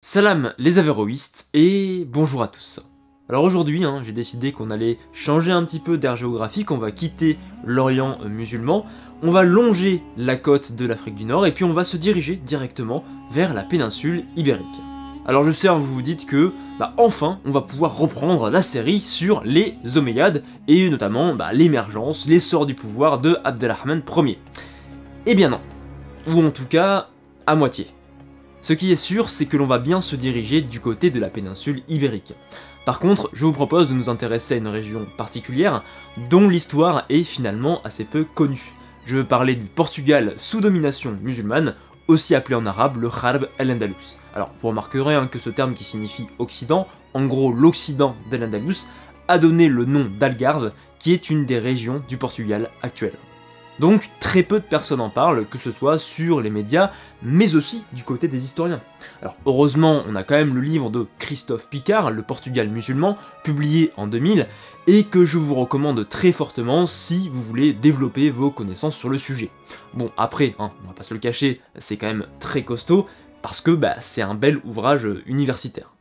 Salam les avéroïstes et bonjour à tous. Alors aujourd'hui, j'ai décidé qu'on allait changer un petit peu d'aire géographique, on va quitter l'Orient musulman, on va longer la côte de l'Afrique du Nord et puis on va se diriger directement vers la péninsule ibérique. Alors je sais, vous vous dites que, enfin, on va pouvoir reprendre la série sur les Omeyyades et notamment l'émergence, l'essor du pouvoir de Abdelrahman Ier. Eh bien non, ou en tout cas, à moitié. Ce qui est sûr, c'est que l'on va bien se diriger du côté de la péninsule ibérique. Par contre, je vous propose de nous intéresser à une région particulière, dont l'histoire est finalement assez peu connue. Je veux parler du Portugal sous domination musulmane, aussi appelé en arabe le Gharb el-Andalus. Alors, vous remarquerez que ce terme qui signifie Occident, en gros l'Occident d'Al-Andalus, a donné le nom d'Algarve, qui est une des régions du Portugal actuel. Donc très peu de personnes en parlent, que ce soit sur les médias, mais aussi du côté des historiens. Alors heureusement, on a quand même le livre de Christophe Picard, Le Portugal musulman, publié en 2000, et que je vous recommande très fortement si vous voulez développer vos connaissances sur le sujet. Bon après, on va pas se le cacher, c'est quand même très costaud, parce que c'est un bel ouvrage universitaire.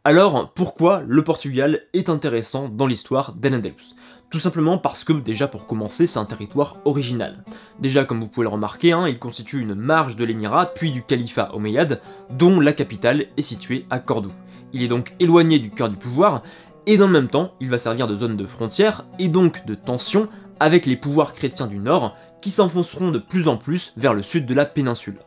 Alors, pourquoi le Portugal est intéressant dans l'histoire d'Al-Andalus ? Tout simplement parce que, déjà pour commencer, c'est un territoire original. Déjà, comme vous pouvez le remarquer, il constitue une marge de l'émirat, puis du califat omeyyade, dont la capitale est située à Cordoue. Il est donc éloigné du cœur du pouvoir, et dans le même temps, il va servir de zone de frontière, et donc de tension, avec les pouvoirs chrétiens du nord, qui s'enfonceront de plus en plus vers le sud de la péninsule.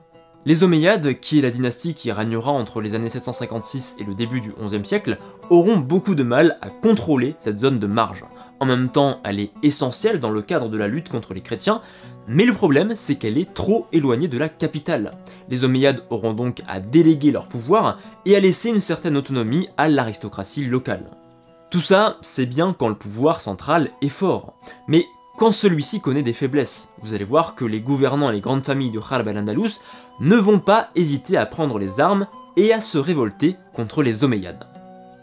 Les Omeyyades, qui est la dynastie qui régnera entre les années 756 et le début du XIe siècle, auront beaucoup de mal à contrôler cette zone de marge. En même temps, elle est essentielle dans le cadre de la lutte contre les chrétiens, mais le problème c'est qu'elle est trop éloignée de la capitale. Les Omeyyades auront donc à déléguer leur pouvoir et à laisser une certaine autonomie à l'aristocratie locale. Tout ça, c'est bien quand le pouvoir central est fort, mais quand celui-ci connaît des faiblesses, vous allez voir que les gouvernants et les grandes familles du Gharb el-Andalus ne vont pas hésiter à prendre les armes et à se révolter contre les Omeyyades.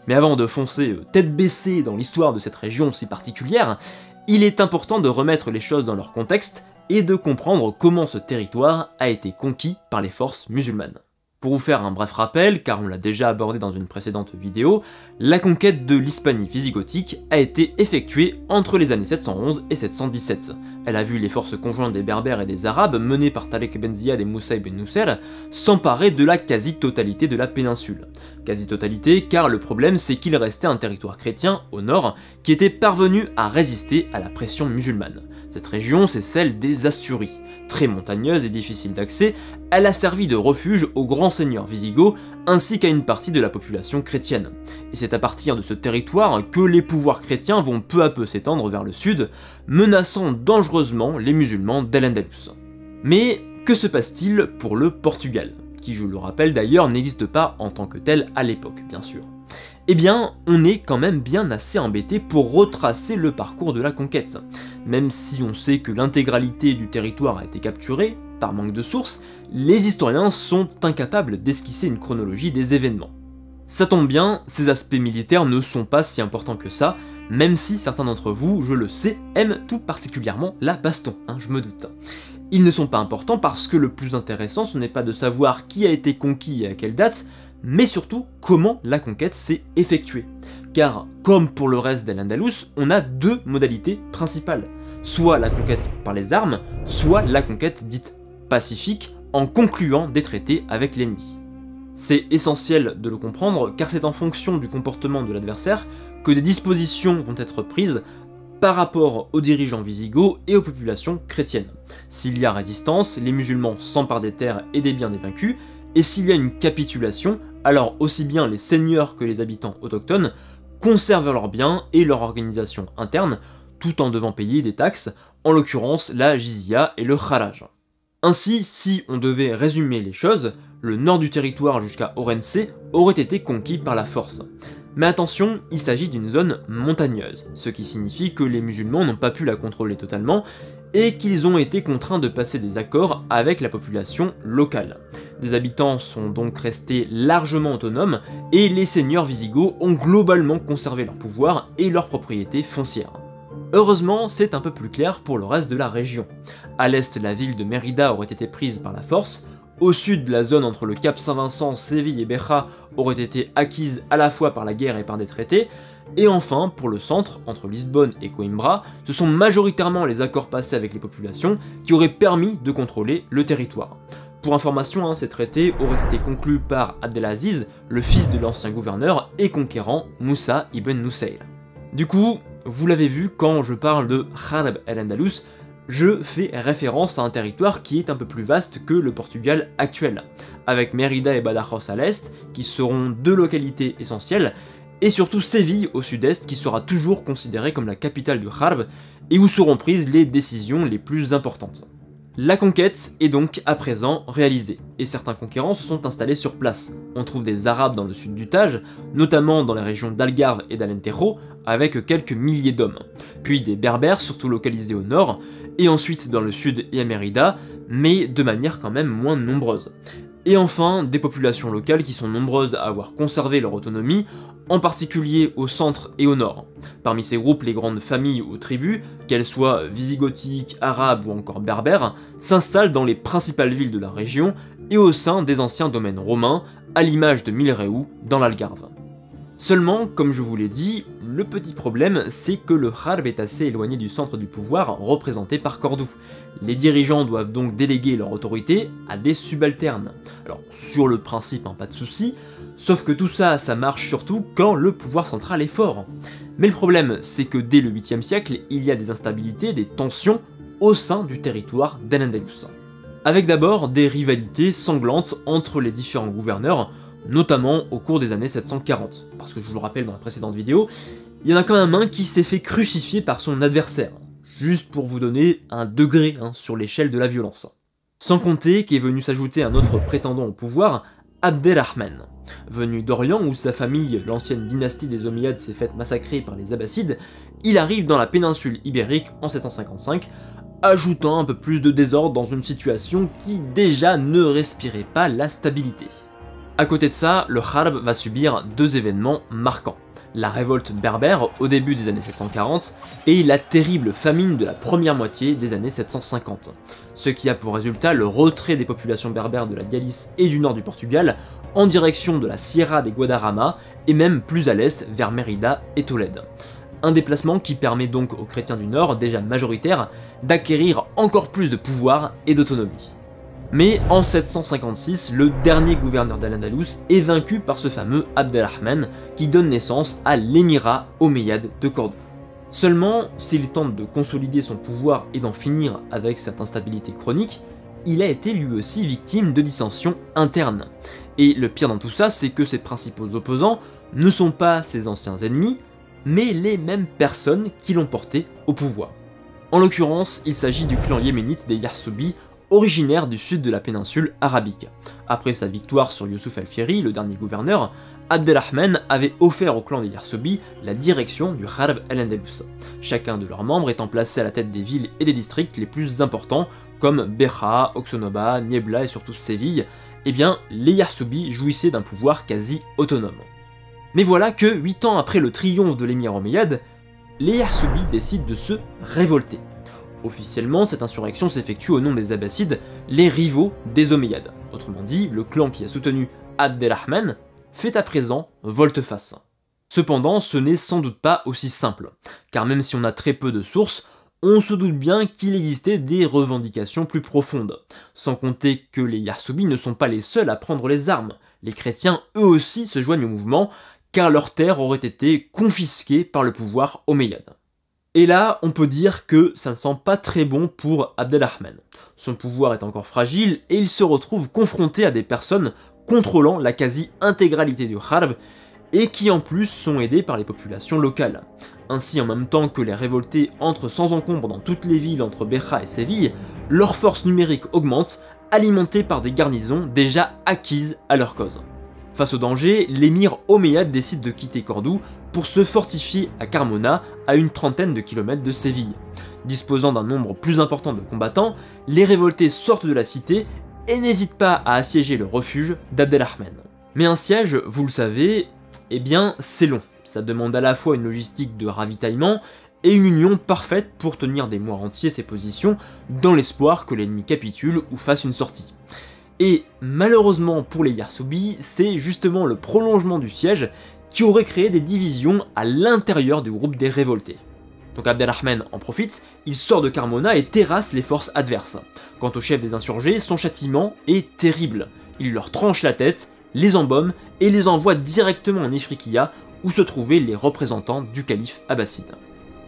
Mais avant de foncer tête baissée dans l'histoire de cette région si particulière, il est important de remettre les choses dans leur contexte et de comprendre comment ce territoire a été conquis par les forces musulmanes. Pour vous faire un bref rappel, car on l'a déjà abordé dans une précédente vidéo, la conquête de l'Hispanie visigothique a été effectuée entre les années 711 et 717. Elle a vu les forces conjointes des Berbères et des Arabes, menées par Tariq ibn Ziyad et Moussa ibn Nusayr, s'emparer de la quasi-totalité de la péninsule. Quasi-totalité car le problème c'est qu'il restait un territoire chrétien, au nord, qui était parvenu à résister à la pression musulmane. Cette région c'est celle des Asturies. Très montagneuse et difficile d'accès, elle a servi de refuge aux grands seigneurs visigoths ainsi qu'à une partie de la population chrétienne. Et c'est à partir de ce territoire que les pouvoirs chrétiens vont peu à peu s'étendre vers le sud, menaçant dangereusement les musulmans d'Al-Andalus. Mais que se passe-t-il pour le Portugal, qui je le rappelle d'ailleurs n'existe pas en tant que tel à l'époque, bien sûr. Eh bien, on est quand même bien assez embêté pour retracer le parcours de la conquête. Même si on sait que l'intégralité du territoire a été capturée, par manque de sources, les historiens sont incapables d'esquisser une chronologie des événements. Ça tombe bien, ces aspects militaires ne sont pas si importants que ça, même si certains d'entre vous, je le sais, aiment tout particulièrement la baston, je me doute. Ils ne sont pas importants parce que le plus intéressant ce n'est pas de savoir qui a été conquis et à quelle date, mais surtout comment la conquête s'est effectuée. Car, comme pour le reste d'Al-Andalus, on a deux modalités principales. Soit la conquête par les armes, soit la conquête dite pacifique, en concluant des traités avec l'ennemi. C'est essentiel de le comprendre, car c'est en fonction du comportement de l'adversaire que des dispositions vont être prises par rapport aux dirigeants visigoths et aux populations chrétiennes. S'il y a résistance, les musulmans s'emparent des terres et des biens des vaincus, et s'il y a une capitulation, alors aussi bien les seigneurs que les habitants autochtones conservent leurs biens et leur organisation interne, tout en devant payer des taxes, en l'occurrence la jizya et le kharaj. Ainsi, si on devait résumer les choses, le nord du territoire jusqu'à Ourense aurait été conquis par la force. Mais attention, il s'agit d'une zone montagneuse, ce qui signifie que les musulmans n'ont pas pu la contrôler totalement, et qu'ils ont été contraints de passer des accords avec la population locale. Des habitants sont donc restés largement autonomes, et les seigneurs visigoths ont globalement conservé leur pouvoir et leurs propriétés foncières. Heureusement, c'est un peu plus clair pour le reste de la région. À l'est, la ville de Mérida aurait été prise par la force, au sud, la zone entre le Cap Saint-Vincent, Séville et Béja aurait été acquise à la fois par la guerre et par des traités, et enfin, pour le centre, entre Lisbonne et Coimbra, ce sont majoritairement les accords passés avec les populations qui auraient permis de contrôler le territoire. Pour information, ces traités auraient été conclus par Abdelaziz, le fils de l'ancien gouverneur et conquérant Moussa ibn Nusayr. Du coup, vous l'avez vu, quand je parle de Harb el-Andalus, je fais référence à un territoire qui est un peu plus vaste que le Portugal actuel, avec Mérida et Badajoz à l'est, qui seront deux localités essentielles, et surtout Séville au sud-est, qui sera toujours considérée comme la capitale du Harb, et où seront prises les décisions les plus importantes. La conquête est donc à présent réalisée, et certains conquérants se sont installés sur place. On trouve des Arabes dans le sud du Tage, notamment dans les régions d'Algarve et d'Alentejo, avec quelques milliers d'hommes, puis des Berbères, surtout localisés au nord, et ensuite dans le sud et à Mérida, mais de manière quand même moins nombreuse. Et enfin, des populations locales qui sont nombreuses à avoir conservé leur autonomie, en particulier au centre et au nord. Parmi ces groupes, les grandes familles ou tribus, qu'elles soient visigothiques, arabes ou encore berbères, s'installent dans les principales villes de la région et au sein des anciens domaines romains, à l'image de Milreu dans l'Algarve. Seulement, comme je vous l'ai dit, le petit problème, c'est que le Harb est assez éloigné du centre du pouvoir représenté par Cordoue. Les dirigeants doivent donc déléguer leur autorité à des subalternes. Alors, sur le principe, pas de souci, sauf que tout ça, ça marche surtout quand le pouvoir central est fort. Mais le problème, c'est que dès le 8e siècle, il y a des instabilités, des tensions au sein du territoire d'Al-Andalus. Avec d'abord des rivalités sanglantes entre les différents gouverneurs, notamment au cours des années 740, parce que je vous le rappelle dans la précédente vidéo, il y en a quand même un qui s'est fait crucifier par son adversaire, juste pour vous donner un degré sur l'échelle de la violence. Sans compter qu'est venu s'ajouter un autre prétendant au pouvoir, Abderrahman. Venu d'Orient où sa famille, l'ancienne dynastie des Omeyyades, s'est faite massacrer par les Abbassides, il arrive dans la péninsule ibérique en 755, ajoutant un peu plus de désordre dans une situation qui déjà ne respirait pas la stabilité. À côté de ça, le Harb va subir deux événements marquants. La révolte berbère au début des années 740 et la terrible famine de la première moitié des années 750, ce qui a pour résultat le retrait des populations berbères de la Galice et du nord du Portugal en direction de la Sierra des Guadarrama et même plus à l'est vers Mérida et Tolède. Un déplacement qui permet donc aux chrétiens du nord, déjà majoritaires, d'acquérir encore plus de pouvoir et d'autonomie. Mais en 756, le dernier gouverneur d'Al-Andalus est vaincu par ce fameux Abderrahman qui donne naissance à l'émirat omeyyade de Cordoue. Seulement, s'il tente de consolider son pouvoir et d'en finir avec cette instabilité chronique, il a été lui aussi victime de dissensions internes. Et le pire dans tout ça, c'est que ses principaux opposants ne sont pas ses anciens ennemis, mais les mêmes personnes qui l'ont porté au pouvoir. En l'occurrence, il s'agit du clan yéménite des Yarsoubi, originaire du sud de la péninsule arabique. Après sa victoire sur Youssouf el-Fihri, le dernier gouverneur, Abderrahman avait offert au clan des Yarsoubi la direction du Harb el-Andalus, chacun de leurs membres étant placé à la tête des villes et des districts les plus importants comme Béja, Oxonoba, Niebla et surtout Séville. Eh bien, les Yarsoubi jouissaient d'un pouvoir quasi autonome. Mais voilà que 8 ans après le triomphe de l'émir omeyyade, les Yarsoubi décident de se révolter. Officiellement, cette insurrection s'effectue au nom des Abbassides, les rivaux des Omeyyades. Autrement dit, le clan qui a soutenu Abderrahman fait à présent volte-face. Cependant, ce n'est sans doute pas aussi simple, car même si on a très peu de sources, on se doute bien qu'il existait des revendications plus profondes, sans compter que les Yarsoubi ne sont pas les seuls à prendre les armes. Les chrétiens eux aussi se joignent au mouvement, car leurs terres auraient été confisquées par le pouvoir omeyyade. Et là, on peut dire que ça ne sent pas très bon pour Abderrahman. Son pouvoir est encore fragile et il se retrouve confronté à des personnes contrôlant la quasi-intégralité du Harb et qui en plus sont aidées par les populations locales. Ainsi, en même temps que les révoltés entrent sans encombre dans toutes les villes entre Béja et Séville, leur force numérique augmente, alimentée par des garnisons déjà acquises à leur cause. Face au danger, l'émir omeyyade décide de quitter Cordoue pour se fortifier à Carmona, à une trentaine de kilomètres de Séville. Disposant d'un nombre plus important de combattants, les révoltés sortent de la cité et n'hésitent pas à assiéger le refuge d'Abderrahman. Mais un siège, vous le savez, eh bien c'est long. Ça demande à la fois une logistique de ravitaillement et une union parfaite pour tenir des mois entiers ses positions dans l'espoir que l'ennemi capitule ou fasse une sortie. Et malheureusement pour les Yarsoubi, c'est justement le prolongement du siège qui aurait créé des divisions à l'intérieur du groupe des révoltés. Donc Abdelrahman en profite, il sort de Carmona et terrasse les forces adverses. Quant au chef des insurgés, son châtiment est terrible. Il leur tranche la tête, les embaume et les envoie directement en Ifriqiya où se trouvaient les représentants du calife abbasside.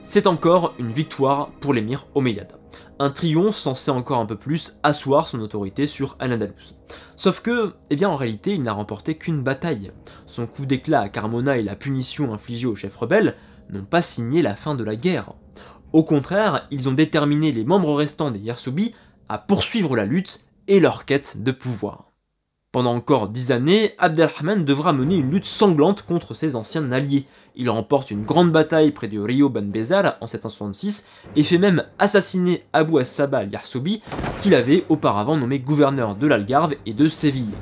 C'est encore une victoire pour l'émir omeyyade. Un triomphe censé encore un peu plus asseoir son autorité sur Al-Andalus. Sauf que, en réalité, il n'a remporté qu'une bataille. Son coup d'éclat à Carmona et la punition infligée aux chefs rebelles n'ont pas signé la fin de la guerre. Au contraire, ils ont déterminé les membres restants des Yarsoubi à poursuivre la lutte et leur quête de pouvoir. Pendant encore 10 années, Abdelrahman devra mener une lutte sanglante contre ses anciens alliés. Il remporte une grande bataille près du Rio Ben Bezar en 766 et fait même assassiner Abu as-Saba al-Yarsoubi, qu'il avait auparavant nommé gouverneur de l'Algarve et de Séville.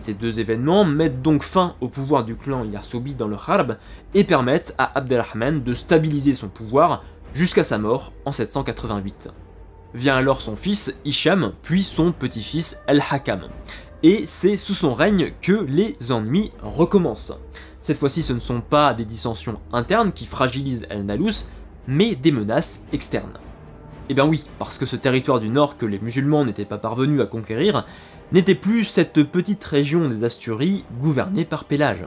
Ces deux événements mettent donc fin au pouvoir du clan Yarsoubi dans le Harb et permettent à Abdelrahman de stabiliser son pouvoir jusqu'à sa mort en 788. Vient alors son fils Hicham, puis son petit-fils El-Hakam. Et c'est sous son règne que les ennuis recommencent. Cette fois-ci, ce ne sont pas des dissensions internes qui fragilisent Al-Andalus, mais des menaces externes. Eh bien oui, parce que ce territoire du nord que les musulmans n'étaient pas parvenus à conquérir, n'était plus cette petite région des Asturies gouvernée par Pélage.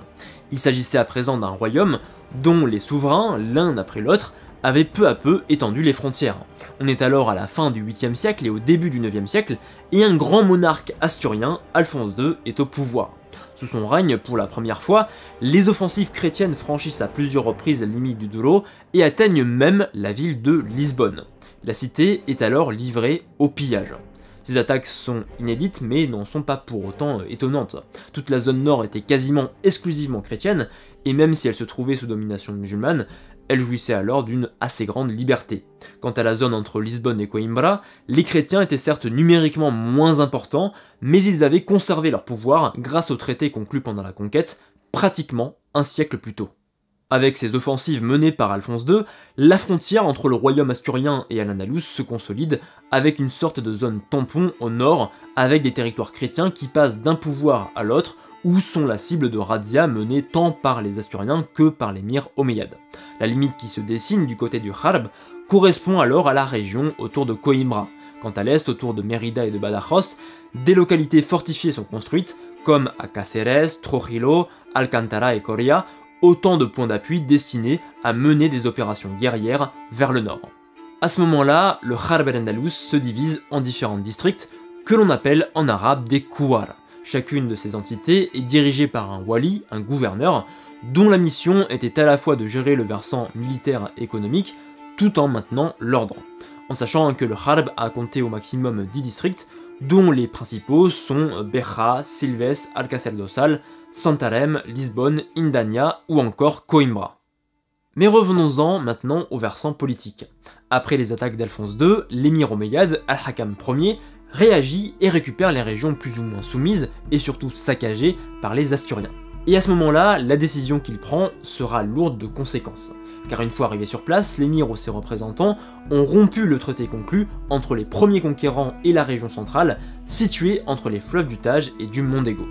Il s'agissait à présent d'un royaume dont les souverains, l'un après l'autre, avaient peu à peu étendu les frontières. On est alors à la fin du 8e siècle et au début du 9e siècle, et un grand monarque asturien, Alphonse II, est au pouvoir. Sous son règne, pour la première fois, les offensives chrétiennes franchissent à plusieurs reprises la limite du Douro et atteignent même la ville de Lisbonne. La cité est alors livrée au pillage. Ces attaques sont inédites mais n'en sont pas pour autant étonnantes. Toute la zone nord était quasiment exclusivement chrétienne, et même si elle se trouvait sous domination musulmane, elle jouissait alors d'une assez grande liberté. Quant à la zone entre Lisbonne et Coimbra, les chrétiens étaient certes numériquement moins importants, mais ils avaient conservé leur pouvoir grâce aux traités conclus pendant la conquête, pratiquement un siècle plus tôt. Avec ces offensives menées par Alphonse II, la frontière entre le royaume asturien et Al-Andalus se consolide avec une sorte de zone tampon au nord, avec des territoires chrétiens qui passent d'un pouvoir à l'autre, ou sont la cible de razzias menées tant par les Asturiens que par l'émir omeyyade. La limite qui se dessine du côté du Harb correspond alors à la région autour de Coimbra. Quant à l'est, autour de Mérida et de Badajoz, des localités fortifiées sont construites, comme à Cáceres, Trujillo, Alcántara et Coria, autant de points d'appui destinés à mener des opérations guerrières vers le nord. À ce moment-là, le Harb al-Andalus se divise en différents districts que l'on appelle en arabe des Kouar. Chacune de ces entités est dirigée par un wali, un gouverneur, dont la mission était à la fois de gérer le versant militaire et économique, tout en maintenant l'ordre. En sachant que le Harb a compté au maximum 10 districts, dont les principaux sont Beja, Silves, Alcácer do Sal, Santarém, Lisbonne, Indania ou encore Coimbra. Mais revenons-en maintenant au versant politique. Après les attaques d'Alphonse II, l'émir omeyyade, Al-Hakam Ier, réagit et récupère les régions plus ou moins soumises et surtout saccagées par les Asturiens. Et à ce moment-là, la décision qu'il prend sera lourde de conséquences. Car une fois arrivé sur place, l'émir ou ses représentants ont rompu le traité conclu entre les premiers conquérants et la région centrale, située entre les fleuves du Tage et du Mondego.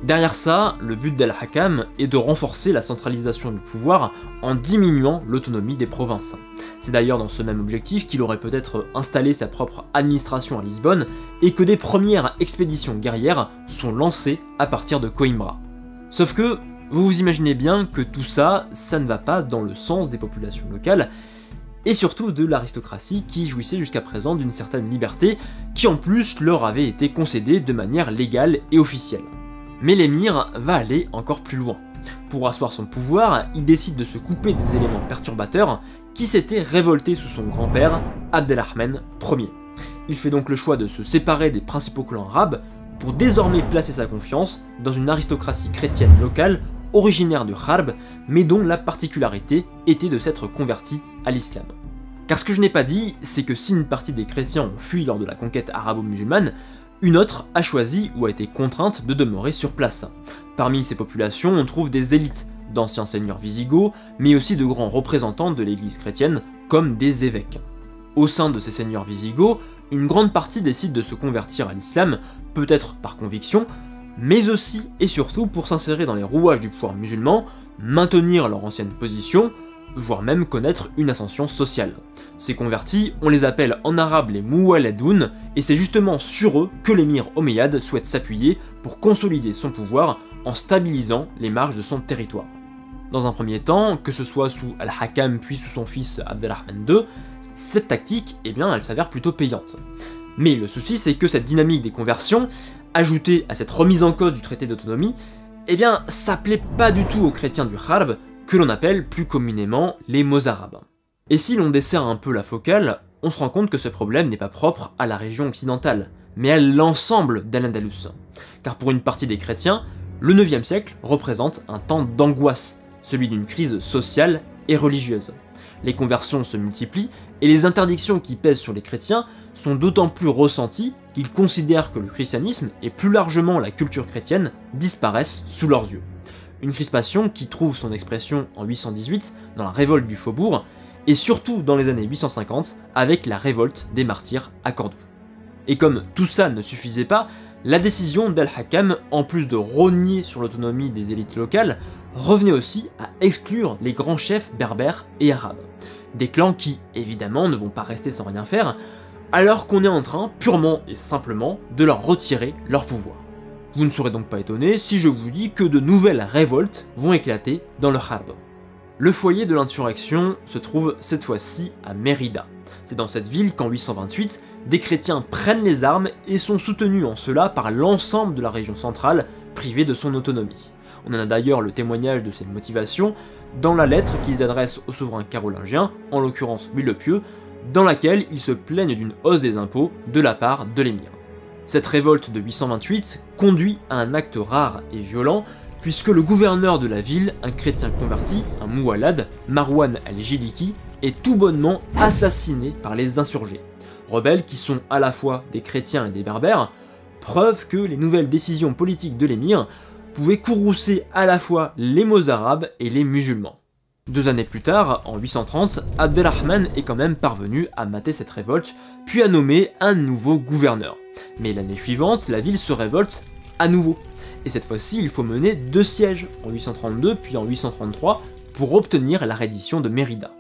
Derrière ça, le but d'Al-Hakam est de renforcer la centralisation du pouvoir en diminuant l'autonomie des provinces. C'est d'ailleurs dans ce même objectif qu'il aurait peut-être installé sa propre administration à Lisbonne et que des premières expéditions guerrières sont lancées à partir de Coimbra. Sauf que, vous vous imaginez bien que tout ça, ça ne va pas dans le sens des populations locales, et surtout de l'aristocratie qui jouissait jusqu'à présent d'une certaine liberté, qui en plus leur avait été concédée de manière légale et officielle. Mais l'émir va aller encore plus loin. Pour asseoir son pouvoir, il décide de se couper des éléments perturbateurs qui s'étaient révoltés sous son grand-père, Abdelrahman Ier. Il fait donc le choix de se séparer des principaux clans arabes pour désormais placer sa confiance dans une aristocratie chrétienne locale originaire du Harb, mais dont la particularité était de s'être convertie à l'islam. Car ce que je n'ai pas dit, c'est que si une partie des chrétiens ont fui lors de la conquête arabo-musulmane, une autre a choisi ou a été contrainte de demeurer sur place. Parmi ces populations, on trouve des élites, d'anciens seigneurs visigoths, mais aussi de grands représentants de l'église chrétienne, comme des évêques. Au sein de ces seigneurs visigoths, une grande partie décide de se convertir à l'islam, peut-être par conviction, mais aussi et surtout pour s'insérer dans les rouages du pouvoir musulman, maintenir leur ancienne position, voire même connaître une ascension sociale. Ces convertis, on les appelle en arabe les Muwaladoun, et c'est justement sur eux que l'émir omeyyade souhaite s'appuyer pour consolider son pouvoir en stabilisant les marges de son territoire. Dans un premier temps, que ce soit sous Al-Hakam puis sous son fils Abdelrahman II, cette tactique, eh bien, elle s'avère plutôt payante. Mais le souci, c'est que cette dynamique des conversions, ajoutée à cette remise en cause du traité d'autonomie, eh bien, ça plaît pas du tout aux chrétiens du Harb, que l'on appelle plus communément les Mozarabes. Et si l'on dessert un peu la focale, on se rend compte que ce problème n'est pas propre à la région occidentale, mais à l'ensemble d'Al-Andalus. Car pour une partie des chrétiens, le 9e siècle représente un temps d'angoisse, celui d'une crise sociale et religieuse. Les conversions se multiplient, et les interdictions qui pèsent sur les chrétiens sont d'autant plus ressenties qu'ils considèrent que le christianisme, et plus largement la culture chrétienne, disparaissent sous leurs yeux. Une crispation qui trouve son expression en 818 dans la révolte du Faubourg, et surtout dans les années 850 avec la révolte des martyrs à Cordoue. Et comme tout ça ne suffisait pas, la décision d'Al-Hakam, en plus de rogner sur l'autonomie des élites locales, revenait aussi à exclure les grands chefs berbères et arabes. Des clans qui, évidemment, ne vont pas rester sans rien faire, alors qu'on est en train, purement et simplement, de leur retirer leur pouvoir. Vous ne serez donc pas étonné si je vous dis que de nouvelles révoltes vont éclater dans le Harb. Le foyer de l'insurrection se trouve cette fois-ci à Mérida. C'est dans cette ville qu'en 828, des chrétiens prennent les armes et sont soutenus en cela par l'ensemble de la région centrale, privée de son autonomie. On en a d'ailleurs le témoignage de cette motivation dans la lettre qu'ils adressent au souverain carolingien, en l'occurrence Louis le Pieux, dans laquelle ils se plaignent d'une hausse des impôts de la part de l'émir. Cette révolte de 828 conduit à un acte rare et violent, puisque le gouverneur de la ville, un chrétien converti, un Moualad, Marwan al-Jiliki, est tout bonnement assassiné par les insurgés. Rebelles qui sont à la fois des chrétiens et des berbères, preuve que les nouvelles décisions politiques de l'émir pouvaient courroucer à la fois les Mozarabes et les musulmans. 2 années plus tard, en 830, Abdelrahman est quand même parvenu à mater cette révolte, puis à nommer un nouveau gouverneur. Mais l'année suivante, la ville se révolte à nouveau. Et cette fois-ci, il faut mener 2 sièges, en 832 puis en 833, pour obtenir la reddition de Mérida.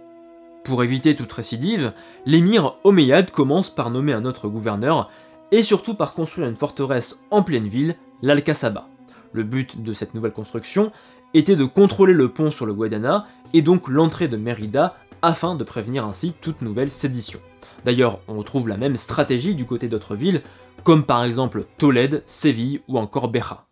Pour éviter toute récidive, l'émir omeyyade commence par nommer un autre gouverneur, et surtout par construire une forteresse en pleine ville, l'Al-Kasaba. Le but de cette nouvelle construction était de contrôler le pont sur le Guadana, et donc l'entrée de Mérida, afin de prévenir ainsi toute nouvelle sédition. D'ailleurs, on retrouve la même stratégie du côté d'autres villes, comme par exemple Tolède, Séville ou encore Béja.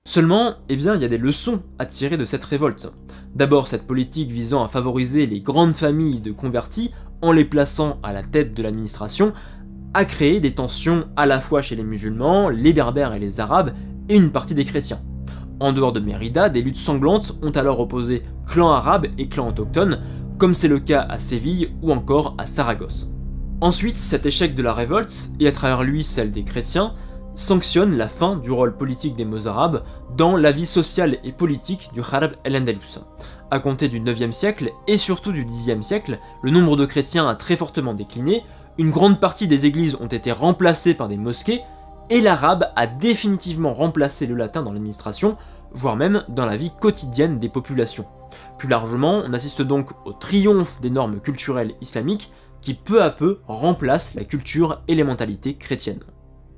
Seulement, eh bien, il y a des leçons à tirer de cette révolte. D'abord, cette politique visant à favoriser les grandes familles de convertis en les plaçant à la tête de l'administration a créé des tensions à la fois chez les musulmans, les berbères et les arabes, et une partie des chrétiens. En dehors de Mérida, des luttes sanglantes ont alors opposé clans arabes et clans autochtones, comme c'est le cas à Séville ou encore à Saragosse. Ensuite, cet échec de la révolte, et à travers lui celle des chrétiens, sanctionne la fin du rôle politique des Mozarabes dans la vie sociale et politique du Harb el-Andalus. À compter du 9e siècle et surtout du 10e siècle, le nombre de chrétiens a très fortement décliné, une grande partie des églises ont été remplacées par des mosquées, et l'arabe a définitivement remplacé le latin dans l'administration, voire même dans la vie quotidienne des populations. Plus largement, on assiste donc au triomphe des normes culturelles islamiques qui peu à peu remplacent la culture et les mentalités chrétiennes.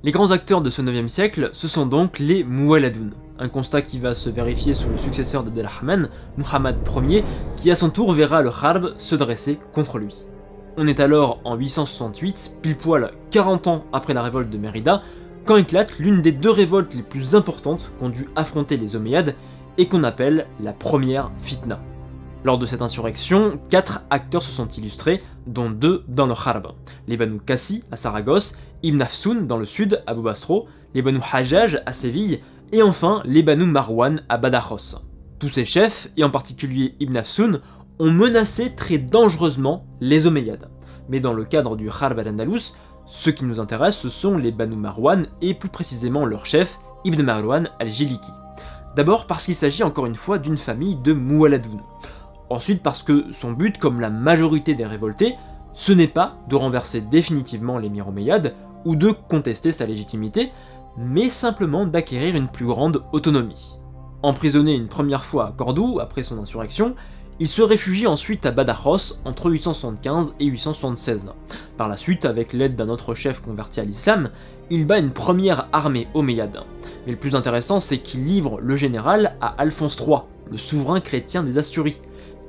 Les grands acteurs de ce 9e siècle, ce sont donc les Muwaladoun, un constat qui va se vérifier sous le successeur d'Abdelrahman, Muhammad Ier, qui à son tour verra le Harb se dresser contre lui. On est alors en 868, pile poil 40 ans après la révolte de Mérida, quand éclate l'une des 2 révoltes les plus importantes qu'ont dû affronter les Omeyyades et qu'on appelle la première fitna. Lors de cette insurrection, 4 acteurs se sont illustrés, dont 2 dans le Harb. Les Banu Qasi à Saragosse, Ibn Afsoun dans le sud à Boubastro, les Banu Hajjaj à Séville, et enfin les Banu Marwan à Badajoz. Tous ces chefs, et en particulier Ibn Afsoun, ont menacé très dangereusement les Omeyyades. Mais dans le cadre du Harb al-Andalus, ce qui nous intéresse, ce sont les Banu Marwan, et plus précisément leur chef, Ibn Marwan al-Jiliki. D'abord parce qu'il s'agit encore une fois d'une famille de Muwaladoun. Ensuite parce que son but, comme la majorité des révoltés, ce n'est pas de renverser définitivement l'émir omeyyade ou de contester sa légitimité, mais simplement d'acquérir une plus grande autonomie. Emprisonné une première fois à Cordoue après son insurrection, il se réfugie ensuite à Badajoz entre 875 et 876. Par la suite, avec l'aide d'un autre chef converti à l'islam, il bat une première armée omeyyade. Mais le plus intéressant, c'est qu'il livre le général à Alphonse III, le souverain chrétien des Asturies.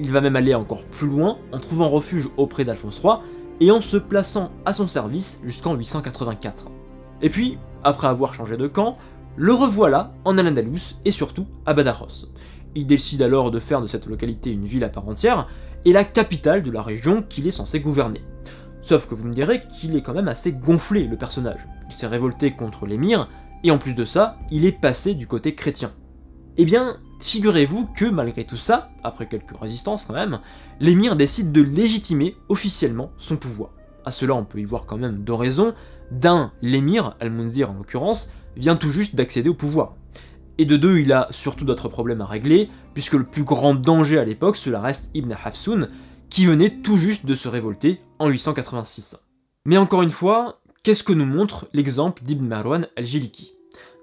Il va même aller encore plus loin en trouvant refuge auprès d'Alphonse III et en se plaçant à son service jusqu'en 884. Et puis, après avoir changé de camp, le revoilà en Al-Andalus et surtout à Badajoz. Il décide alors de faire de cette localité une ville à part entière et la capitale de la région qu'il est censé gouverner. Sauf que vous me direz qu'il est quand même assez gonflé, le personnage. Il s'est révolté contre l'émir, et en plus de ça, il est passé du côté chrétien. Eh bien, figurez-vous que malgré tout ça, après quelques résistances quand même, l'émir décide de légitimer officiellement son pouvoir. À cela on peut y voir quand même deux raisons. D'un, l'émir, Al-Munzir en l'occurrence, vient tout juste d'accéder au pouvoir. Et de deux, il a surtout d'autres problèmes à régler, puisque le plus grand danger à l'époque, cela reste Ibn Hafsun, qui venait tout juste de se révolter en 886. Mais encore une fois, qu'est-ce que nous montre l'exemple d'Ibn Marwan al-Jiliki?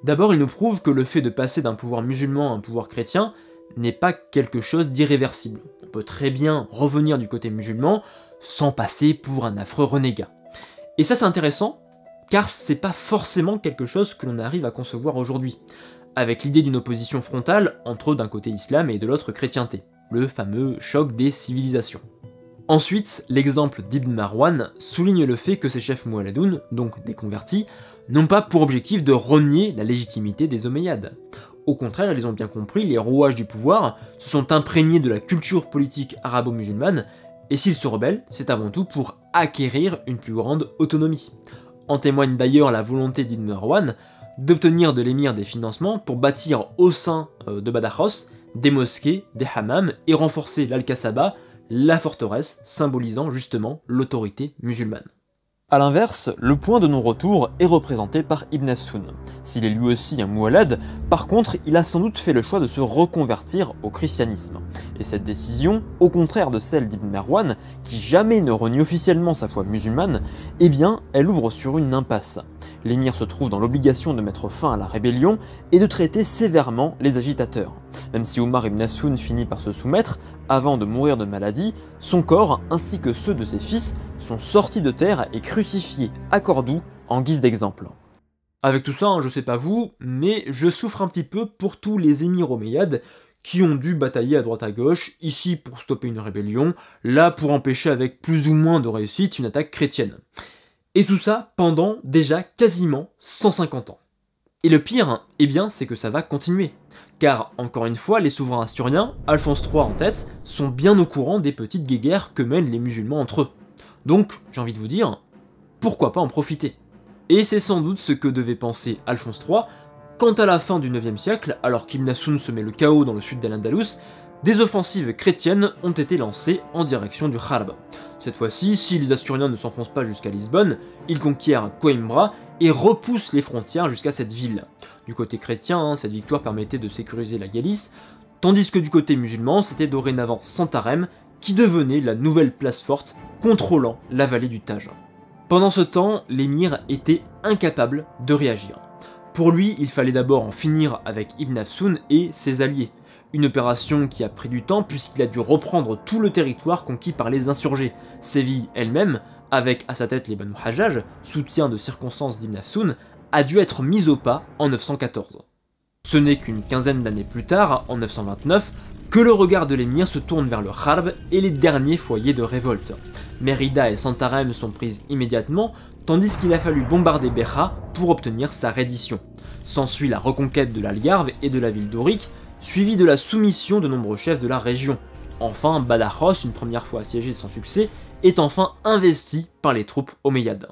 D'abord, il nous prouve que le fait de passer d'un pouvoir musulman à un pouvoir chrétien n'est pas quelque chose d'irréversible. On peut très bien revenir du côté musulman sans passer pour un affreux renégat. Et ça c'est intéressant, car c'est pas forcément quelque chose que l'on arrive à concevoir aujourd'hui, avec l'idée d'une opposition frontale entre d'un côté l'islam et de l'autre chrétienté, le fameux choc des civilisations. Ensuite, l'exemple d'Ibn Marwan souligne le fait que ces chefs Muwalladun, donc des convertis, n'ont pas pour objectif de renier la légitimité des Omeyyades. Au contraire, ils ont bien compris les rouages du pouvoir, se sont imprégnés de la culture politique arabo-musulmane, et s'ils se rebellent, c'est avant tout pour acquérir une plus grande autonomie. En témoigne d'ailleurs la volonté d'Ibn Marwan d'obtenir de l'émir des financements pour bâtir au sein de Badajoz des mosquées, des hammams et renforcer l'Al-Kasaba, la forteresse symbolisant justement l'autorité musulmane. A l'inverse, le point de non-retour est représenté par Ibn Hafsun. S'il est lui aussi un muwallad, par contre, il a sans doute fait le choix de se reconvertir au christianisme. Et cette décision, au contraire de celle d'Ibn Marwan, qui jamais ne renie officiellement sa foi musulmane, eh bien, elle ouvre sur une impasse. L'émir se trouve dans l'obligation de mettre fin à la rébellion et de traiter sévèrement les agitateurs. Même si Omar ibn Hafsun finit par se soumettre, avant de mourir de maladie, son corps ainsi que ceux de ses fils sont sortis de terre et crucifiés à Cordoue en guise d'exemple. Avec tout ça, je sais pas vous, mais je souffre un petit peu pour tous les émirs omeyyades qui ont dû batailler à droite à gauche, ici pour stopper une rébellion, là pour empêcher avec plus ou moins de réussite une attaque chrétienne. Et tout ça pendant déjà quasiment 150 ans. Et le pire, eh bien, c'est que ça va continuer. Car, encore une fois, les souverains asturiens, Alphonse III en tête, sont bien au courant des petites guéguerres que mènent les musulmans entre eux. Donc, j'ai envie de vous dire, pourquoi pas en profiter? Et c'est sans doute ce que devait penser Alphonse III quand à la fin du 9e siècle, alors qu'Ibn Hafsun se met le chaos dans le sud d'Al-Andalus, des offensives chrétiennes ont été lancées en direction du Harb. Cette fois-ci, si les Asturiens ne s'enfoncent pas jusqu'à Lisbonne, ils conquièrent Coimbra et repoussent les frontières jusqu'à cette ville. Du côté chrétien, cette victoire permettait de sécuriser la Galice, tandis que du côté musulman, c'était dorénavant Santarém qui devenait la nouvelle place forte contrôlant la vallée du Tage. Pendant ce temps, l'émir était incapable de réagir. Pour lui, il fallait d'abord en finir avec Ibn Hafsun et ses alliés. Une opération qui a pris du temps puisqu'il a dû reprendre tout le territoire conquis par les insurgés. Séville elle-même, avec à sa tête les Banu Hajjaj, soutien de circonstance d'Ibn Hafsun, a dû être mise au pas en 914. Ce n'est qu'une quinzaine d'années plus tard, en 929, que le regard de l'émir se tourne vers le Harb et les derniers foyers de révolte. Mérida et Santarém sont prises immédiatement, tandis qu'il a fallu bombarder Beja pour obtenir sa reddition. S'ensuit la reconquête de l'Algarve et de la ville d'Auric, suivi de la soumission de nombreux chefs de la région. Enfin, Badajoz, une première fois assiégée sans succès, est enfin investi par les troupes omeyyades.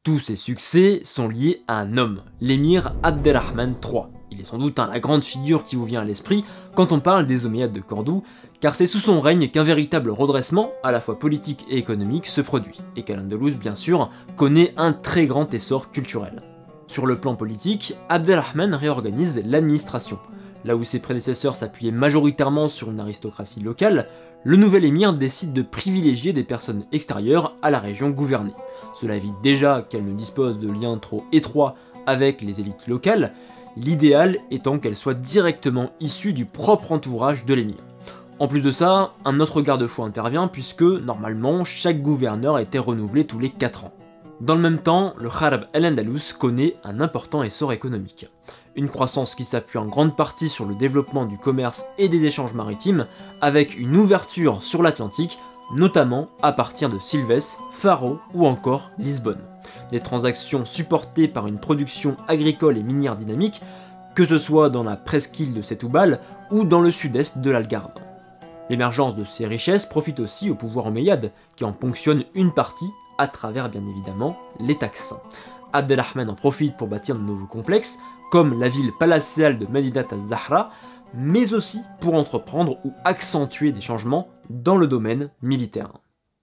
Tous ces succès sont liés à un homme, l'émir Abderrahman III. Il est sans doute la grande figure qui vous vient à l'esprit quand on parle des Omeyyades de Cordoue, car c'est sous son règne qu'un véritable redressement, à la fois politique et économique, se produit, et qu'Al-Andalus, bien sûr, connaît un très grand essor culturel. Sur le plan politique, Abderrahman réorganise l'administration. Là où ses prédécesseurs s'appuyaient majoritairement sur une aristocratie locale, le nouvel émir décide de privilégier des personnes extérieures à la région gouvernée. Cela évite déjà qu'elle ne dispose de liens trop étroits avec les élites locales, l'idéal étant qu'elle soit directement issue du propre entourage de l'émir. En plus de ça, un autre garde-fou intervient puisque, normalement, chaque gouverneur était renouvelé tous les 4 ans. Dans le même temps, le Harb el-Andalus connaît un important essor économique. Une croissance qui s'appuie en grande partie sur le développement du commerce et des échanges maritimes, avec une ouverture sur l'Atlantique, notamment à partir de Silves, Faro ou encore Lisbonne. Des transactions supportées par une production agricole et minière dynamique, que ce soit dans la presqu'île de Setoubal ou dans le sud-est de l'Algarve. L'émergence de ces richesses profite aussi au pouvoir omeyyade, qui en ponctionne une partie à travers bien évidemment les taxes. Abdelrahman en profite pour bâtir de nouveaux complexes, comme la ville palatiale de Medinat az-Zahra, mais aussi pour entreprendre ou accentuer des changements dans le domaine militaire.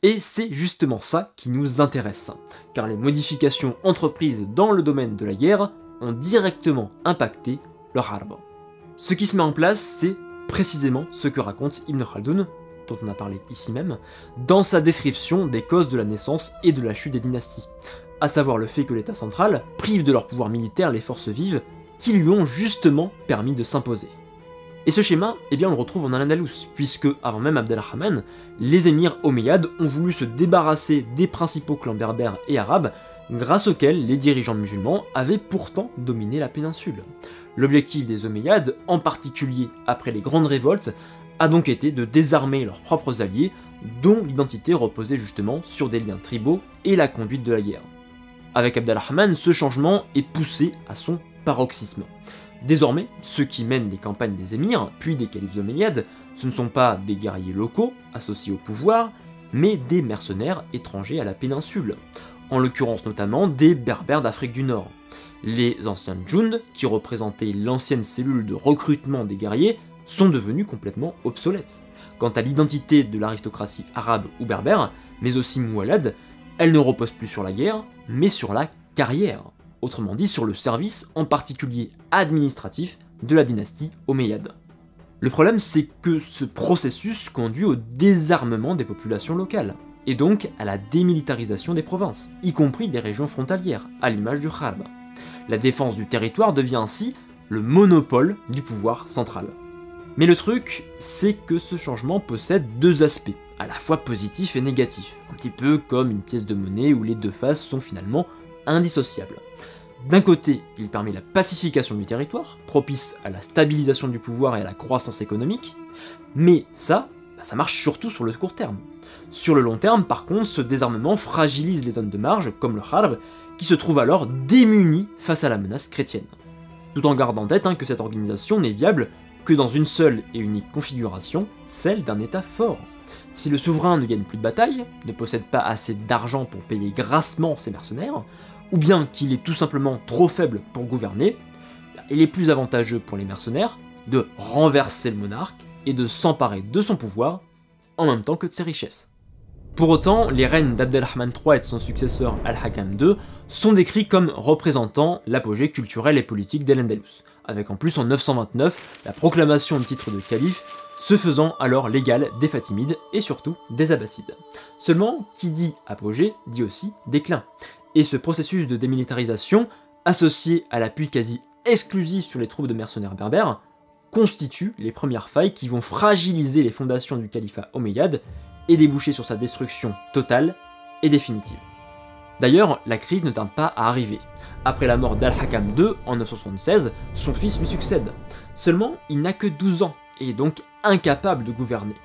Et c'est justement ça qui nous intéresse, car les modifications entreprises dans le domaine de la guerre ont directement impacté le Harb. Ce qui se met en place, c'est précisément ce que raconte Ibn Khaldoun, dont on a parlé ici même, dans sa description des causes de la naissance et de la chute des dynasties, à savoir le fait que l'État central prive de leur pouvoir militaire les forces vives qui lui ont justement permis de s'imposer. Et ce schéma, eh bien on le retrouve en Al-Andalus, puisque avant même Abdelrahman, les émirs omeyyades ont voulu se débarrasser des principaux clans berbères et arabes, grâce auxquels les dirigeants musulmans avaient pourtant dominé la péninsule. L'objectif des omeyyades, en particulier après les grandes révoltes, a donc été de désarmer leurs propres alliés, dont l'identité reposait justement sur des liens tribaux et la conduite de la guerre. Avec Abdelrahman, ce changement est poussé à son paroxysme. Désormais, ceux qui mènent les campagnes des émirs, puis des califes omeyyades, ce ne sont pas des guerriers locaux associés au pouvoir, mais des mercenaires étrangers à la péninsule, en l'occurrence notamment des berbères d'Afrique du Nord. Les anciens djound, qui représentaient l'ancienne cellule de recrutement des guerriers, sont devenus complètement obsolètes. Quant à l'identité de l'aristocratie arabe ou berbère, mais aussi moualade, elle ne repose plus sur la guerre, mais sur la carrière, autrement dit sur le service, en particulier administratif, de la dynastie omeyyade. Le problème, c'est que ce processus conduit au désarmement des populations locales, et donc à la démilitarisation des provinces, y compris des régions frontalières, à l'image du Harb. La défense du territoire devient ainsi le monopole du pouvoir central. Mais le truc, c'est que ce changement possède deux aspects, à la fois positifs et négatifs, un petit peu comme une pièce de monnaie où les deux faces sont finalement indissociables. D'un côté, il permet la pacification du territoire, propice à la stabilisation du pouvoir et à la croissance économique, mais ça marche surtout sur le court terme. Sur le long terme, par contre, ce désarmement fragilise les zones de marge, comme le Harb, qui se trouve alors démuni face à la menace chrétienne. Tout en gardant en tête que cette organisation n'est viable que dans une seule et unique configuration, celle d'un État fort. Si le souverain ne gagne plus de bataille, ne possède pas assez d'argent pour payer grassement ses mercenaires, ou bien qu'il est tout simplement trop faible pour gouverner, il est plus avantageux pour les mercenaires de renverser le monarque et de s'emparer de son pouvoir en même temps que de ses richesses. Pour autant, les règnes d'Abdelrahman III et de son successeur Al-Hakam II sont décrits comme représentant l'apogée culturelle et politique d'Al-Andalus, avec en plus en 929 la proclamation du titre de calife, se faisant alors l'égal des Fatimides et surtout des Abbassides. Seulement, qui dit apogée dit aussi déclin, et ce processus de démilitarisation, associé à l'appui quasi exclusif sur les troupes de mercenaires berbères, constitue les premières failles qui vont fragiliser les fondations du califat omeyyade et déboucher sur sa destruction totale et définitive. D'ailleurs, la crise ne tarde pas à arriver. Après la mort d'Al-Hakam II en 976, son fils lui succède. Seulement, il n'a que 12 ans et est donc incapable de gouverner.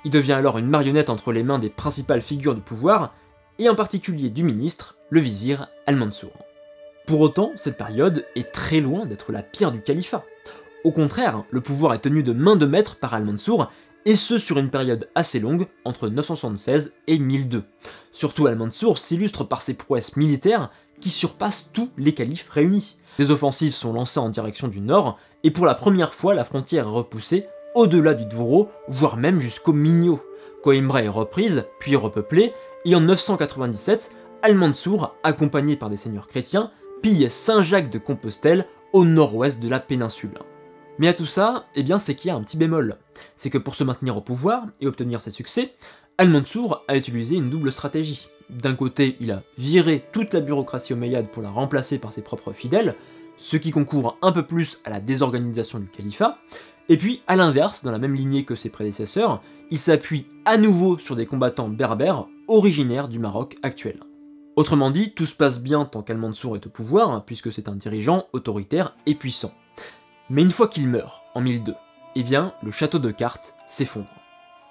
Il devient alors une marionnette entre les mains des principales figures de pouvoir, et en particulier du ministre, le vizir Al-Mansour. Pour autant, cette période est très loin d'être la pire du califat. Au contraire, le pouvoir est tenu de main de maître par Al-Mansour, et ce sur une période assez longue, entre 976 et 1002. Surtout Al-Mansour s'illustre par ses prouesses militaires qui surpassent tous les califes réunis. Des offensives sont lancées en direction du nord, et pour la première fois la frontière est repoussée au-delà du Douro, voire même jusqu'au Minho. Coimbra est reprise, puis repeuplée, et en 997, Al-Mansour, accompagné par des seigneurs chrétiens, pille Saint-Jacques de Compostelle au nord-ouest de la péninsule. Mais à tout ça, eh bien c'est qu'il y a un petit bémol. C'est que pour se maintenir au pouvoir et obtenir ses succès, Al-Mansour a utilisé une double stratégie. D'un côté, il a viré toute la bureaucratie omeyyade pour la remplacer par ses propres fidèles, ce qui concourt un peu plus à la désorganisation du califat, et puis à l'inverse, dans la même lignée que ses prédécesseurs, il s'appuie à nouveau sur des combattants berbères originaires du Maroc actuel. Autrement dit, tout se passe bien tant qu'Al-Mansour est au pouvoir, puisque c'est un dirigeant autoritaire et puissant. Mais une fois qu'il meurt, en 1002, eh bien, le château de cartes s'effondre.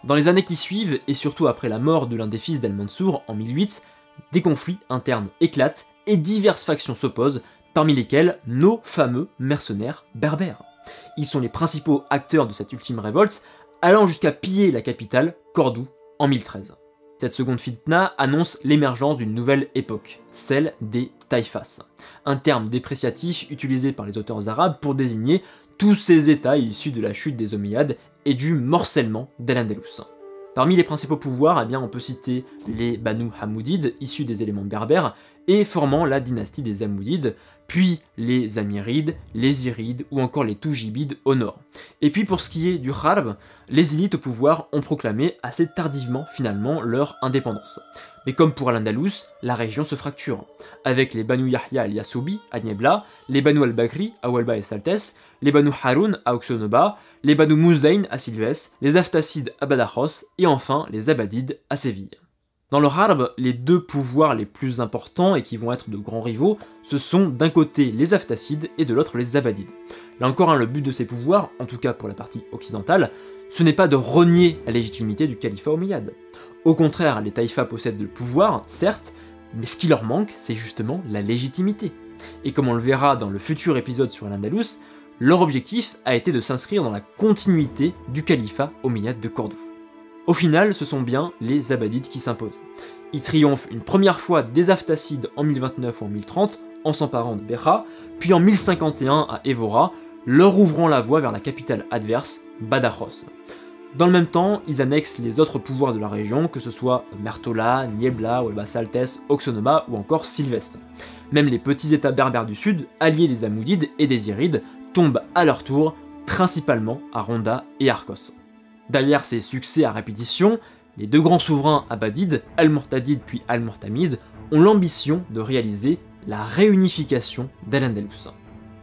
Dans les années qui suivent, et surtout après la mort de l'un des fils d'Al-Mansour en 1008, des conflits internes éclatent et diverses factions s'opposent, parmi lesquelles nos fameux mercenaires berbères. Ils sont les principaux acteurs de cette ultime révolte, allant jusqu'à piller la capitale, Cordoue, en 1013. Cette seconde fitna annonce l'émergence d'une nouvelle époque, celle des taïfas, un terme dépréciatif utilisé par les auteurs arabes pour désigner tous ces états issus de la chute des Omeyyades et du morcellement d'Al-Andalus. Parmi les principaux pouvoirs, eh bien, on peut citer les Banu Hamoudides, issus des éléments berbères, et formant la dynastie des Hamoudides, puis les Amirides, les Irides ou encore les Toujibides au nord. Et puis pour ce qui est du Harb, les élites au pouvoir ont proclamé assez tardivement finalement leur indépendance. Mais comme pour Al-Andalus, la région se fracture, avec les Banu Yahya al-Yasoubi à Niebla, les Banu al-Bakri à Ouelba et Saltes, les Banu Haroun à Oxonoba, les Banu Mouzayn à Silves, les Aftasides à Badajoz et enfin les Abadides à Séville. Dans le Harb, les deux pouvoirs les plus importants et qui vont être de grands rivaux, ce sont d'un côté les Aftasides et de l'autre les Abadides. Là encore, le but de ces pouvoirs, en tout cas pour la partie occidentale, ce n'est pas de renier la légitimité du califat omeyyade. Au contraire, les taïfas possèdent le pouvoir, certes, mais ce qui leur manque, c'est justement la légitimité. Et comme on le verra dans le futur épisode sur Al-Andalus, leur objectif a été de s'inscrire dans la continuité du califat omeyyade de Cordoue. Au final, ce sont bien les Abadides qui s'imposent. Ils triomphent une première fois des Aftasides en 1029 ou en 1030, en s'emparant de Beja, puis en 1051 à Évora, leur ouvrant la voie vers la capitale adverse, Badajoz. Dans le même temps, ils annexent les autres pouvoirs de la région, que ce soit Mertola, Niebla, Huelva Saltes, Oxonoma ou encore Silvestre. Même les petits états berbères du sud, alliés des Hamoudides et des Irides, tombent à leur tour, principalement à Ronda et Arcos. Derrière ces succès à répétition, les deux grands souverains abadides, Al-Mortadid puis Al-Mortamid, ont l'ambition de réaliser la réunification d'Al-Andalus.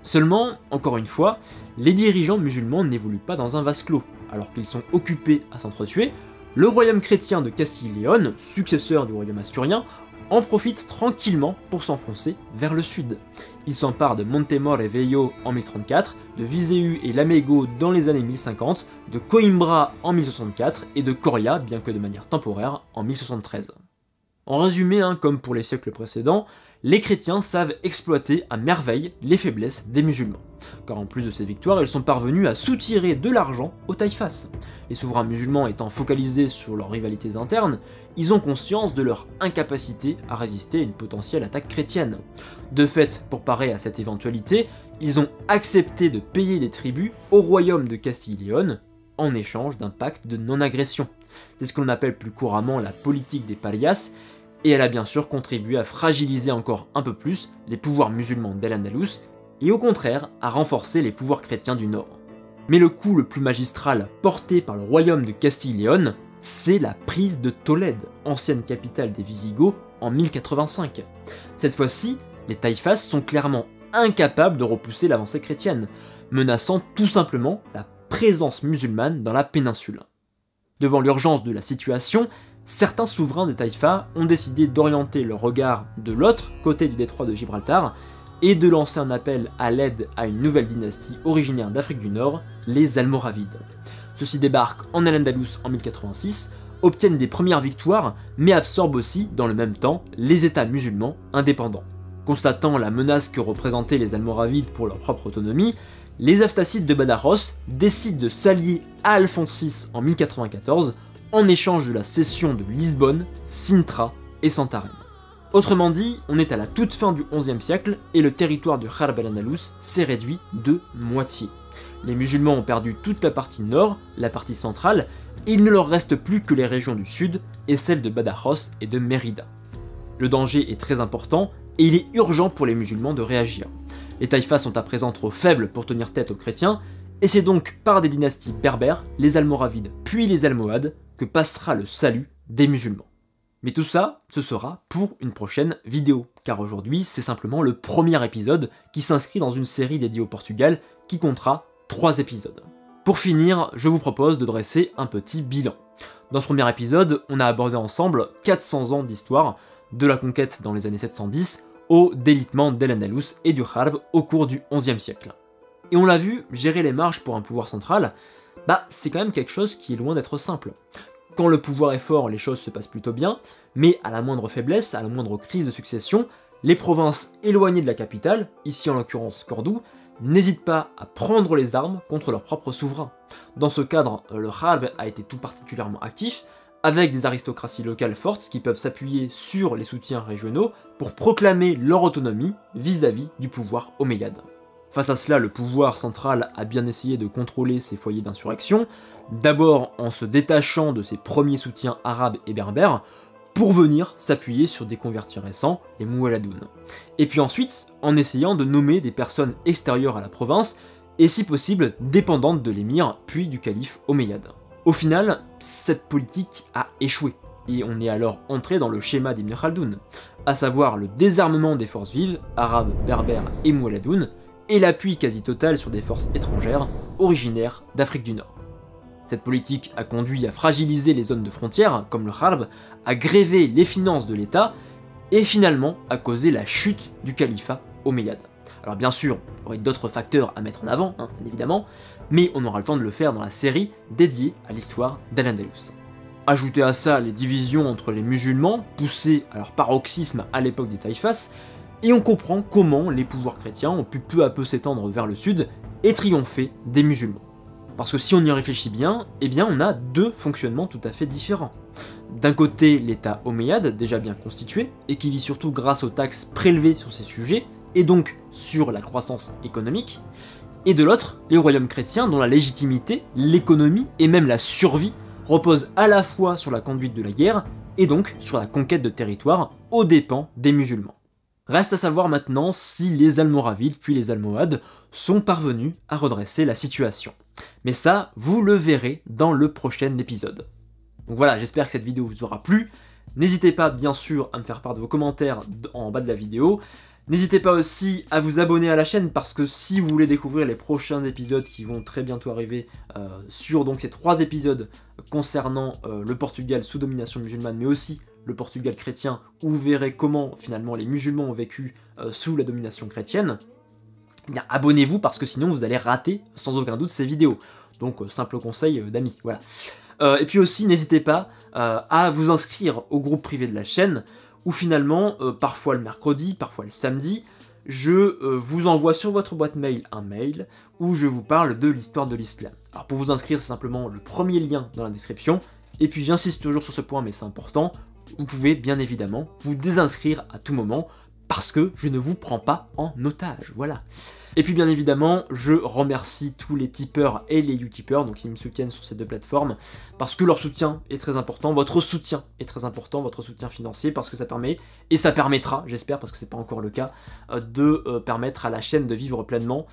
Seulement, encore une fois, les dirigeants musulmans n'évoluent pas dans un vase clos. Alors qu'ils sont occupés à s'entretuer, le royaume chrétien de Castille-Léon, successeur du royaume asturien, en profite tranquillement pour s'enfoncer vers le sud. Il s'empare de Montemor et Veio en 1034, de Viseu et Lamego dans les années 1050, de Coimbra en 1064 et de Coria, bien que de manière temporaire, en 1073. En résumé, comme pour les siècles précédents, les chrétiens savent exploiter à merveille les faiblesses des musulmans. Car en plus de ces victoires, ils sont parvenus à soutirer de l'argent aux taïfas. Les souverains musulmans étant focalisés sur leurs rivalités internes, ils ont conscience de leur incapacité à résister à une potentielle attaque chrétienne. De fait, pour parer à cette éventualité, ils ont accepté de payer des tribus au royaume de Castille-Léon en échange d'un pacte de non-agression. C'est ce qu'on appelle plus couramment la politique des parias, et elle a bien sûr contribué à fragiliser encore un peu plus les pouvoirs musulmans d'Al-Andalus, et au contraire à renforcer les pouvoirs chrétiens du nord. Mais le coup le plus magistral porté par le royaume de Castille-Léon, c'est la prise de Tolède, ancienne capitale des Visigoths, en 1085. Cette fois-ci, les taïfas sont clairement incapables de repousser l'avancée chrétienne, menaçant tout simplement la présence musulmane dans la péninsule. Devant l'urgence de la situation, certains souverains des taïfas ont décidé d'orienter leur regard de l'autre côté du détroit de Gibraltar et de lancer un appel à l'aide à une nouvelle dynastie originaire d'Afrique du Nord, les Almoravides. Ceux-ci débarquent en Al-Andalus en 1086, obtiennent des premières victoires, mais absorbent aussi, dans le même temps, les États musulmans indépendants. Constatant la menace que représentaient les Almoravides pour leur propre autonomie, les Aftasides de Badajoz décident de s'allier à Alphonse VI en 1094 en échange de la cession de Lisbonne, Sintra et Santarém. Autrement dit, on est à la toute fin du XIe siècle et le territoire de Harb al-Andalus s'est réduit de moitié. Les musulmans ont perdu toute la partie nord, la partie centrale, et il ne leur reste plus que les régions du sud et celles de Badajoz et de Mérida. Le danger est très important et il est urgent pour les musulmans de réagir. Les taïfas sont à présent trop faibles pour tenir tête aux chrétiens Et c'est donc par des dynasties berbères, les Almoravides puis les Almohades, que passera le salut des musulmans. Mais tout ça, ce sera pour une prochaine vidéo, car aujourd'hui c'est simplement le premier épisode qui s'inscrit dans une série dédiée au Portugal qui comptera 3 épisodes. Pour finir, je vous propose de dresser un petit bilan. Dans ce premier épisode, on a abordé ensemble 400 ans d'histoire, de la conquête dans les années 710 au délitement d'Al-Andalus et du Harb au cours du XIe siècle. Et on l'a vu, gérer les marges pour un pouvoir central, c'est quand même quelque chose qui est loin d'être simple. Quand le pouvoir est fort, les choses se passent plutôt bien, mais à la moindre faiblesse, à la moindre crise de succession, les provinces éloignées de la capitale, ici en l'occurrence Cordoue, n'hésitent pas à prendre les armes contre leur propre souverain. Dans ce cadre, le Harb a été tout particulièrement actif, avec des aristocraties locales fortes qui peuvent s'appuyer sur les soutiens régionaux pour proclamer leur autonomie vis-à-vis du pouvoir omeyyade. Face à cela, le pouvoir central a bien essayé de contrôler ces foyers d'insurrection, d'abord en se détachant de ses premiers soutiens arabes et berbères, pour venir s'appuyer sur des convertis récents, les Mouwaladoun. Et puis ensuite, en essayant de nommer des personnes extérieures à la province, et si possible dépendantes de l'émir, puis du calife omeyyade. Au final, cette politique a échoué, et on est alors entré dans le schéma d'Ibn Khaldoun, à savoir le désarmement des forces vives, arabes, berbères et Mouwaladoun, et l'appui quasi total sur des forces étrangères, originaires d'Afrique du Nord. Cette politique a conduit à fragiliser les zones de frontières, comme le Harb, à gréver les finances de l'État, et finalement à causer la chute du califat omeyyade. Alors bien sûr, il y aurait d'autres facteurs à mettre en avant, bien évidemment, mais on aura le temps de le faire dans la série dédiée à l'histoire d'Al-Andalus. Ajoutez à ça les divisions entre les musulmans, poussées à leur paroxysme à l'époque des Taïfas, et on comprend comment les pouvoirs chrétiens ont pu peu à peu s'étendre vers le sud et triompher des musulmans. Parce que si on y réfléchit bien, on a 2 fonctionnements tout à fait différents. D'un côté, l'État omeyyade, déjà bien constitué, et qui vit surtout grâce aux taxes prélevées sur ces sujets, et donc sur la croissance économique, et de l'autre, les royaumes chrétiens dont la légitimité, l'économie et même la survie reposent à la fois sur la conduite de la guerre, et donc sur la conquête de territoires aux dépens des musulmans. Reste à savoir maintenant si les Almoravides puis les Almohades sont parvenus à redresser la situation. Mais ça, vous le verrez dans le prochain épisode. Donc voilà, j'espère que cette vidéo vous aura plu. N'hésitez pas bien sûr à me faire part de vos commentaires en bas de la vidéo. N'hésitez pas aussi à vous abonner à la chaîne parce que si vous voulez découvrir les prochains épisodes qui vont très bientôt arriver sur donc ces 3 épisodes concernant le Portugal sous domination musulmane, mais aussi le Portugal chrétien, où vous verrez comment finalement les musulmans ont vécu sous la domination chrétienne, abonnez-vous parce que sinon vous allez rater sans aucun doute ces vidéos. Donc simple conseil d'amis, voilà. Et puis aussi n'hésitez pas à vous inscrire au groupe privé de la chaîne, où finalement, parfois le mercredi, parfois le samedi, je vous envoie sur votre boîte mail un mail où je vous parle de l'histoire de l'islam. Alors pour vous inscrire, c'est simplement le premier lien dans la description, et puis j'insiste toujours sur ce point mais c'est important, vous pouvez bien évidemment vous désinscrire à tout moment, parce que je ne vous prends pas en otage, voilà. Et puis bien évidemment, je remercie tous les tipeurs et les utipeurs, donc qui me soutiennent sur ces 2 plateformes, parce que leur soutien est très important, votre soutien est très important, votre soutien financier, parce que ça permet, et ça permettra, j'espère, parce que c'est pas encore le cas, de permettre à la chaîne de vivre pleinement,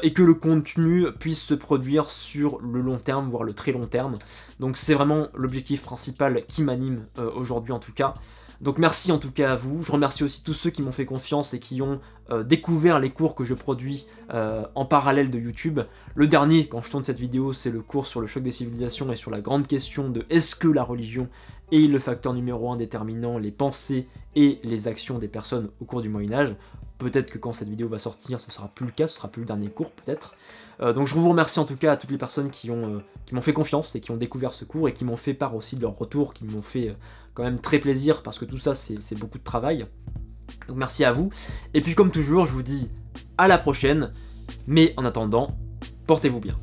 et que le contenu puisse se produire sur le long terme, voire le très long terme. Donc c'est vraiment l'objectif principal qui m'anime aujourd'hui en tout cas. Donc merci en tout cas à vous, je remercie aussi tous ceux qui m'ont fait confiance et qui ont découvert les cours que je produis en parallèle de YouTube. Le dernier, quand je tourne cette vidéo, c'est le cours sur le choc des civilisations et sur la grande question de est-ce que la religion est le facteur numéro 1 déterminant les pensées et les actions des personnes au cours du Moyen-Âge. Peut-être que quand cette vidéo va sortir, ce sera plus le cas, ce sera plus le dernier cours peut-être. Donc je vous remercie en tout cas à toutes les personnes qui m'ont fait confiance et qui ont découvert ce cours et qui m'ont fait part aussi de leur retour, qui m'ont fait quand même très plaisir parce que tout ça c'est beaucoup de travail. Donc merci à vous. Et puis comme toujours, je vous dis à la prochaine, mais en attendant, portez-vous bien.